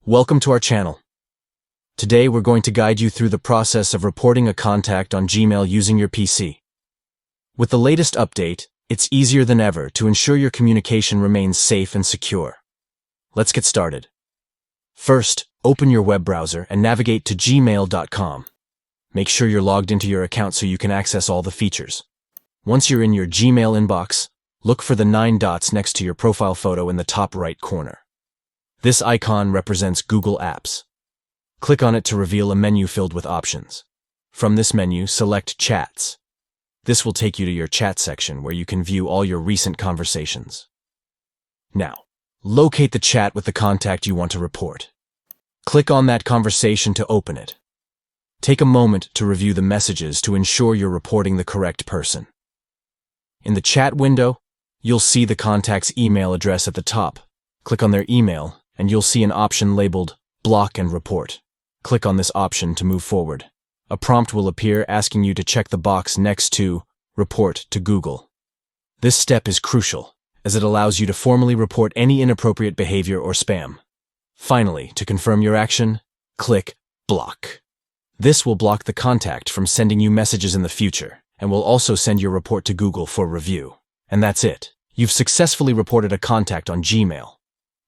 Welcome to our channel. Today we're going to guide you through the process of reporting a contact on Gmail using your PC. With the latest update, it's easier than ever to ensure your communication remains safe and secure. Let's get started. First, open your web browser and navigate to gmail.com. Make sure you're logged into your account so you can access all the features. Once you're in your Gmail inbox, look for the 9 dots next to your profile photo in the top right corner. This icon represents Google Apps. Click on it to reveal a menu filled with options. From this menu, select Chats. This will take you to your chat section where you can view all your recent conversations. Now, locate the chat with the contact you want to report. Click on that conversation to open it. Take a moment to review the messages to ensure you're reporting the correct person. In the chat window, you'll see the contact's email address at the top. Click on their email, and you'll see an option labeled Block and Report. Click on this option to move forward. A prompt will appear asking you to check the box next to Report to Google. This step is crucial, as it allows you to formally report any inappropriate behavior or spam. Finally, to confirm your action, click Block. This will block the contact from sending you messages in the future, and will also send your report to Google for review. And that's it. You've successfully reported a contact on Gmail.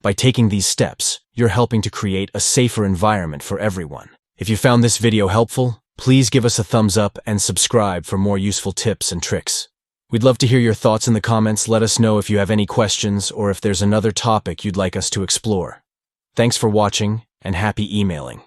By taking these steps, you're helping to create a safer environment for everyone. If you found this video helpful, please give us a thumbs up and subscribe for more useful tips and tricks. We'd love to hear your thoughts in the comments. Let us know if you have any questions or if there's another topic you'd like us to explore. Thanks for watching, and happy emailing.